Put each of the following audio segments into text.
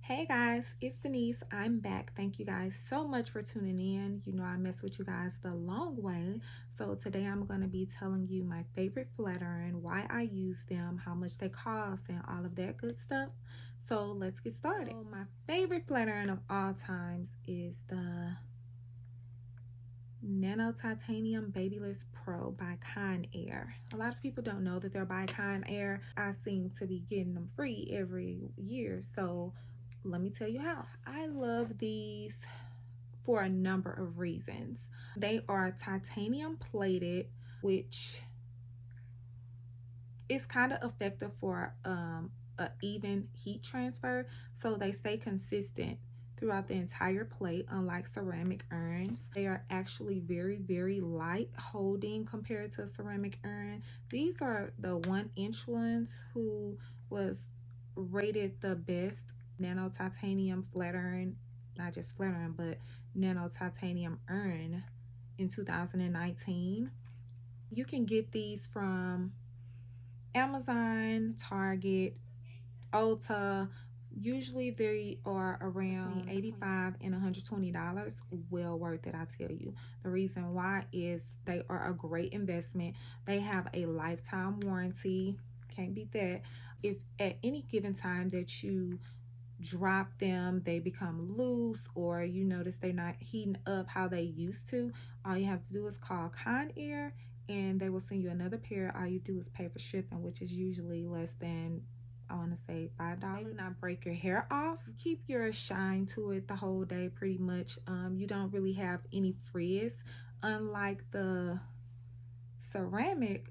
Hey guys, it's Denise. I'm back. Thank you guys so much for tuning in. You know, I mess with you guys the long way. So today I'm going to be telling you my favorite flat iron, why I use them, how much they cost, and all of that good stuff. So let's get started. So my favorite flat iron of all times is the Nano Titanium Babyless Pro by Conair. A lot of people don't know that they're by Conair. I seem to be getting them free every year, so let me tell you how. I love these for a number of reasons. They are titanium plated, which is kind of effective for a even heat transfer, so they stay consistent throughout the entire plate, unlike ceramic urns. They are actually very light holding compared to a ceramic urn. These are the 1-inch ones who was rated the best nano titanium flat iron, not just flat iron, but nano titanium urn in 2019. You can get these from Amazon, Target, Ulta. Usually they are around between $85 and $120. Well worth it, I tell you. The reason why is they are a great investment. They have a lifetime warranty. Can't beat that. If at any given time that you drop them, they become loose, or you notice they're not heating up how they used to, all you have to do is call Conair and they will send you another pair. All you do is pay for shipping, which is usually less than, I want to say, $5. They do not break your hair off. You keep your shine to it the whole day pretty much. You don't really have any frizz, unlike the ceramic.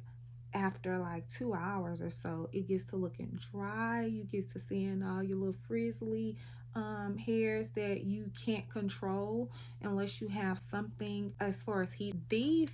After like 2 hours or so, it gets to looking dry. You get to seeing all your little frizzly hairs that you can't control unless you have something as far as heat. These,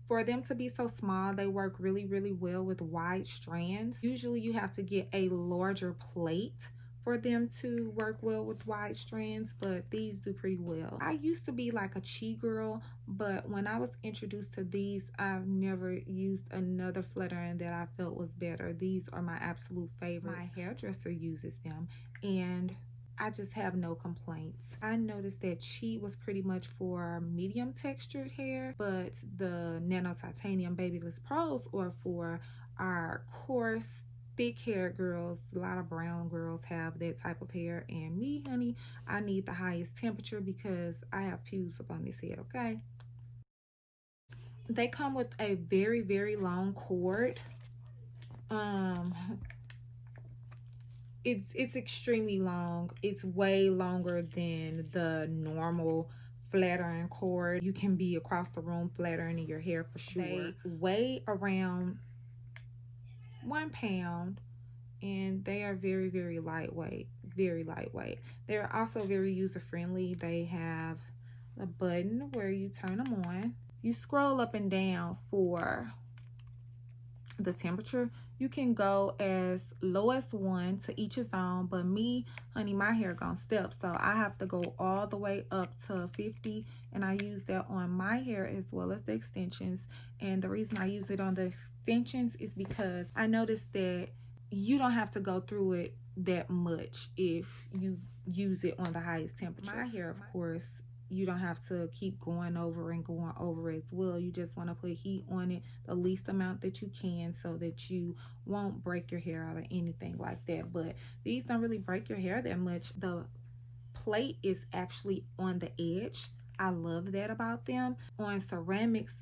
for them to be so small, they work really well with wide strands. Usually you have to get a larger plate for them to work well with wide strands, but these do pretty well. I used to be like a chi girl, but when I was introduced to these, I've never used another flat iron that I felt was better. These are my absolute favorite. My hairdresser uses them and I just have no complaints. I noticed that Chi was pretty much for medium textured hair, but the Nano Titanium Babyless Pros are for our coarse, thick hair girls. A lot of brown girls have that type of hair, and me, honey, I need the highest temperature because I have pubes up on this head, okay? They come with a very long cord. It's extremely long. It's way longer than the normal flat iron cord. You can be across the room flat ironing your hair for sure. They weigh around 1 pound and they are very lightweight. Very lightweight. They're also very user friendly. They have a button where you turn them on. You scroll up and down for the temperature. You can go as low as 1, to each his own, but me, honey, my hair gonna step, so I have to go all the way up to 50, and I use that on my hair as well as the extensions. And the reason I use it on the extensions is because I noticed that you don't have to go through it that much if you use it on the highest temperature. My hair, of course, you don't have to keep going over as well. You just want to put heat on it the least amount that you can so that you won't break your hair out or anything like that. But these don't really break your hair that much. The plate is actually on the edge. I love that about them. On ceramics,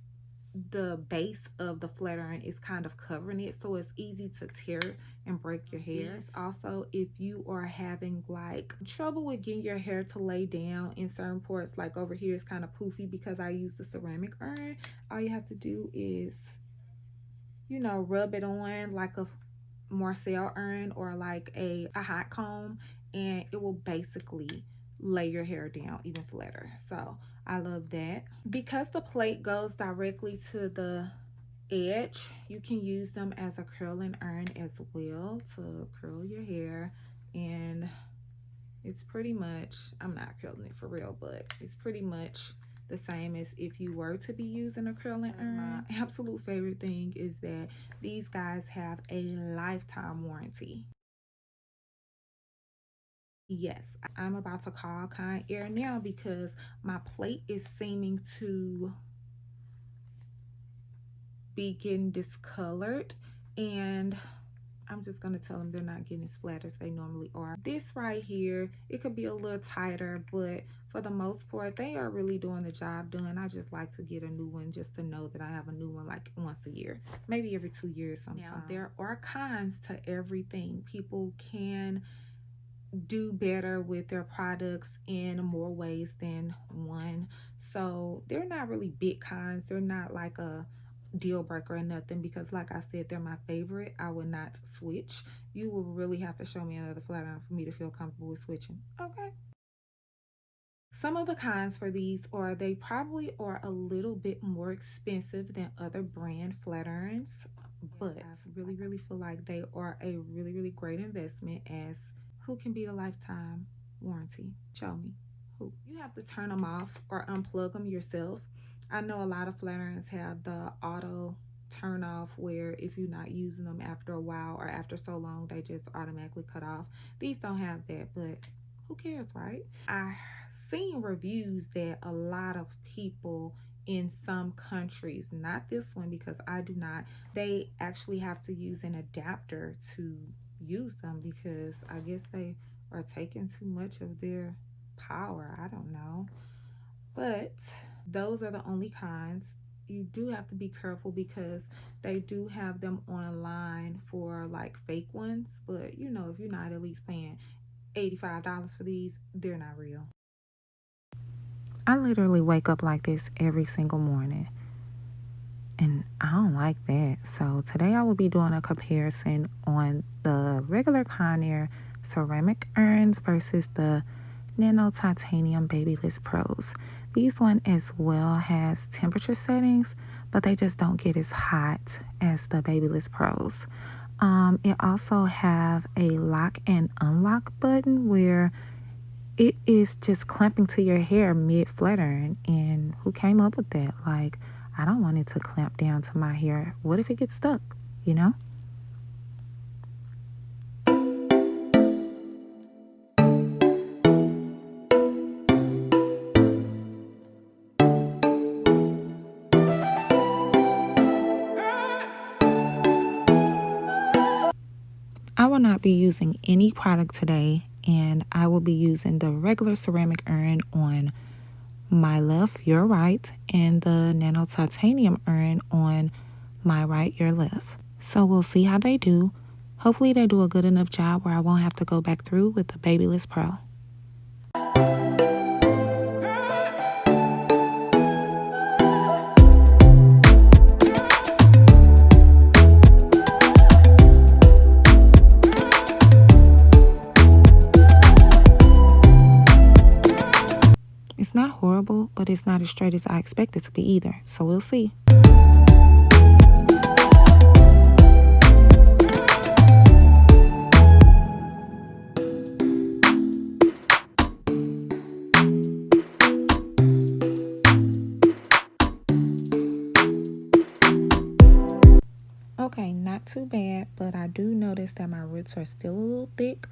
the base of the flat iron is kind of covering it, so it's easy to tear and break your hair. Also, if you are having like trouble with getting your hair to lay down in certain parts, like over here is kind of poofy because I use the ceramic iron, all you have to do is, you know, rub it on like a Marcel iron or like a hot comb, and it will basically lay your hair down even flatter. So I love that. Because the plate goes directly to the edge, you can use them as a curling iron as well to curl your hair. And it's pretty much, I'm not curling it for real, but it's pretty much the same as if you were to be using a curling iron. My absolute favorite thing is that these guys have a lifetime warranty. Yes, I'm about to call Conair now because my plate is seeming to be getting discolored, and I'm just going to tell them they're not getting as flat as they normally are. This right here, it could be a little tighter, but for the most part, they are really doing the job done. I just like to get a new one just to know that I have a new one like once a year, maybe every 2 years sometimes. Now, there are cons to everything. People can do better with their products in more ways than one. So they're not really big cons. They're not like a deal breaker or nothing, because like I said, they're my favorite. I would not switch. You will really have to show me another flat iron for me to feel comfortable with switching. Okay. Some of the cons for these are they probably are a little bit more expensive than other brand flat irons, but I really feel like they are a really great investment. As who can beat a lifetime warranty? Show me who. You have to turn them off or unplug them yourself. I know a lot of flat irons have the auto turn off where if you're not using them after a while or after so long, they just automatically cut off. These don't have that, but who cares, right? I seen reviews that a lot of people in some countries, not this one because I do not, they actually have to use an adapter to use them because I guess they are taking too much of their power. I don't know. But those are the only cons. You do have to be careful because they do have them online for like fake ones. But you know, if you're not at least paying $85 for these, they're not real. I literally wake up like this every single morning, and I don't like that. So today I will be doing a comparison on the regular Conair ceramic urns versus the Nano Titanium Babyliss Pros. These one as well has temperature settings, but they just don't get as hot as the Babyliss Pros. It also have a lock and unlock button where it is just clamping to your hair mid flat iron. And who came up with that? Like, I don't want it to clamp down to my hair. What if it gets stuck, you know? I will not be using any product today, and I will be using the regular ceramic urn on my left, your right, and the Nano Titanium urn on my right, your left. So we'll see how they do. Hopefully they do a good enough job where I won't have to go back through with the Babyliss Pro. It's not horrible, but it's not as straight as I expect it to be either. So we'll see. Okay, not too bad, but I do notice that my roots are still a little thick.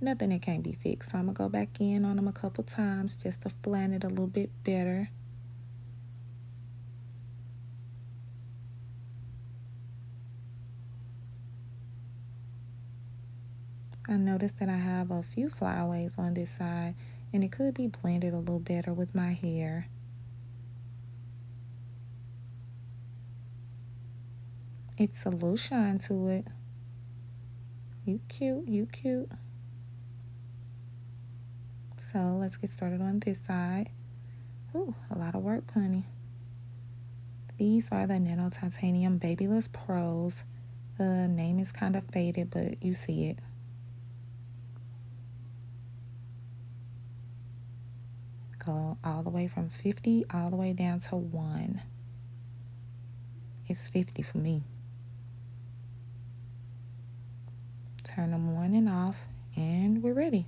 Nothing that can't be fixed. So I'm going to go back in on them a couple times just to flatten it a little bit better. I noticed that I have a few flyaways on this side, and it could be blended a little better with my hair. It's a little shine to it. You cute, you cute. So let's get started on this side. Ooh, a lot of work, honey. These are the Nano Titanium Babyliss Pros. The name is kind of faded, but you see it. Go all the way from 50 all the way down to 1. It's 50 for me. Turn them on and off, and we're ready.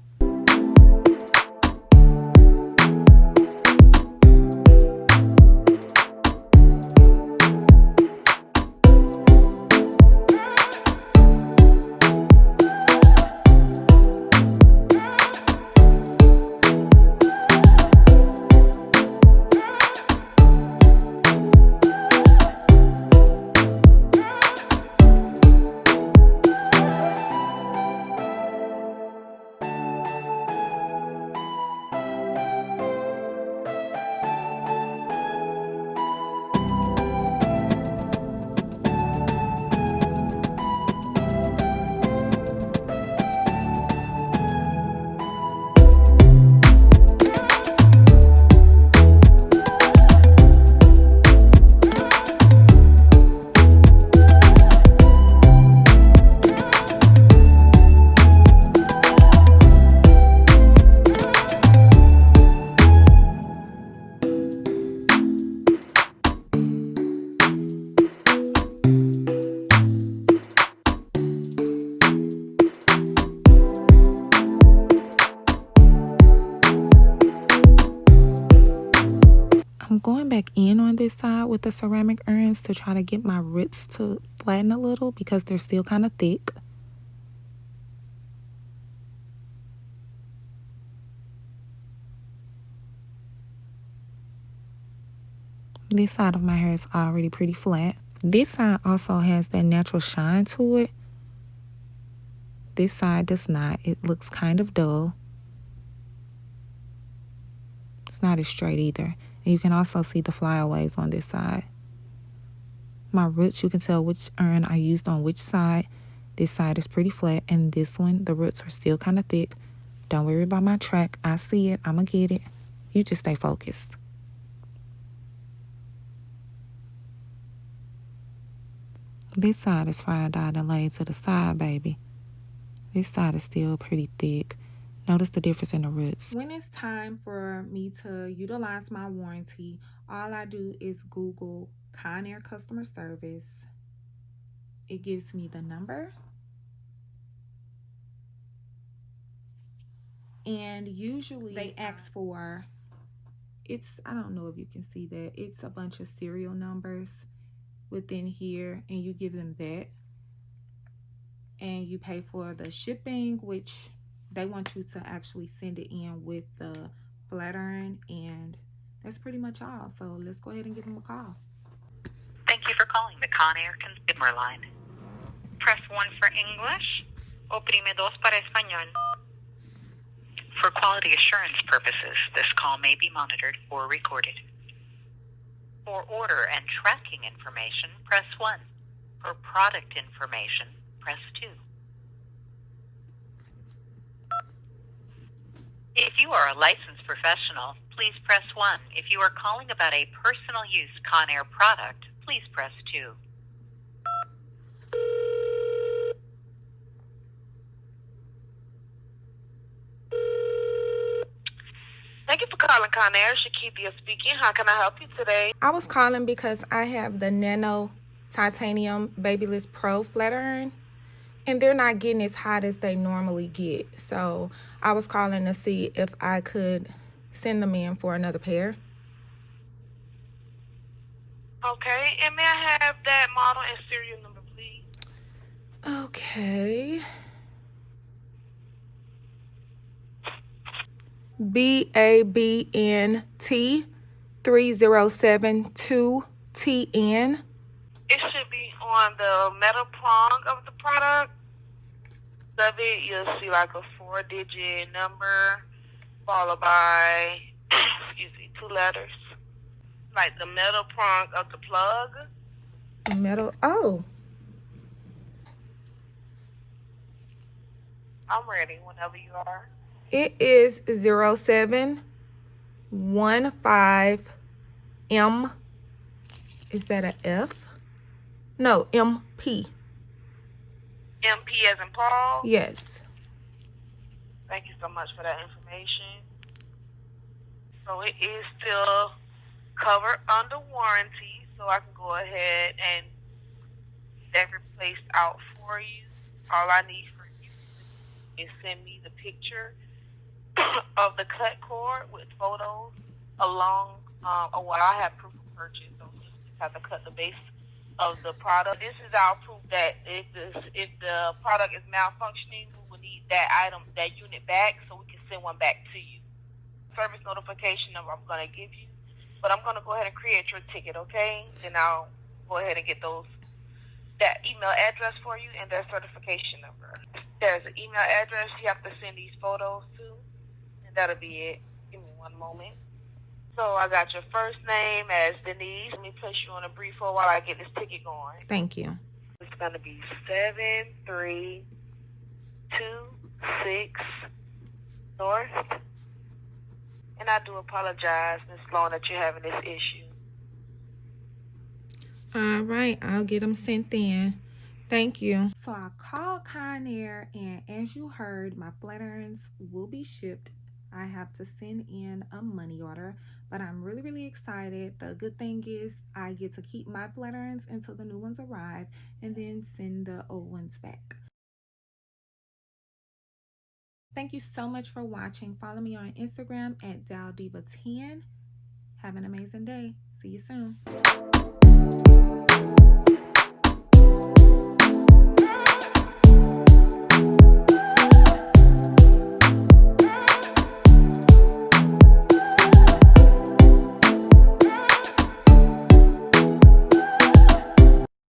going back in on this side with the ceramic urns to try to get my roots to flatten a little because they're still kind of thick. This side of my hair is already pretty flat. This side also has that natural shine to it. This side does not. It looks kind of dull. It's not as straight either. And you can also see the flyaways on this side. My roots, you can tell which urn I used on which side. This side is pretty flat, and this one, the roots are still kind of thick. Don't worry about my track. I see it. I'm going to get it. You just stay focused. This side is fried out and laid to the side, baby. This side is still pretty thick. Notice the difference in the roots. When it's time for me to utilize my warranty, all I do is Google Conair customer service. It gives me the number. And usually they ask for, I don't know if you can see that, it's a bunch of serial numbers within here, and you give them that. And you pay for the shipping, which they want you to actually send it in with the flat iron, and that's pretty much all. So let's go ahead and give them a call. Thank you for calling the Conair consumer line. Press 1 for English. Oprime 2 para español. For quality assurance purposes, this call may be monitored or recorded. For order and tracking information, press 1. For product information, press 2. If you are a licensed professional, please press 1. If you are calling about a personal use Conair product, please press 2. Thank you for calling Conair. Shakithia speaking. How can I help you today? I was calling because I have the Nano Titanium Babyliss Pro flat iron, and they're not getting as hot as they normally get. So I was calling to see if I could send them in for another pair. Okay, and may I have that model and serial number, please? Okay. BABNT 3072TN. It should be on the metal prong of the product. Of it, you'll see like a 4-digit number followed by, 2 letters. Like the metal prong of the plug. Metal, oh. I'm ready whenever you are. It is 0715M. Is that a F? No, MP. MP as in Paul? Yes. Thank you so much for that information. So it is still covered under warranty, so I can go ahead and get that replaced out for you. All I need for you is send me the picture of the cut cord with photos along, well, I have proof of purchase, so you just have to cut the base of the product. This is our proof that if the product is malfunctioning, we will need that item, that unit back, so we can send one back to you. Service notification number I'm going to give you, but I'm going to go ahead and create your ticket, okay? Then I'll go ahead and get that email address for you and that certification number. There's an email address you have to send these photos to, and that'll be it. Give me one moment. So I got your first name as Denise. Let me place you on a brief hold while I get this ticket going. Thank you. It's going to be 7326 North. And I do apologize, Ms. Sloan, that you're having this issue. All right, I'll get them sent in. Thank you. So I called Conair, and as you heard, my flat irons will be shipped. I have to send in a money order, but I'm really, really excited. The good thing is I get to keep my flat irons until the new ones arrive and then send the old ones back. Thank you so much for watching. Follow me on Instagram at DowDiva10. Have an amazing day. See you soon.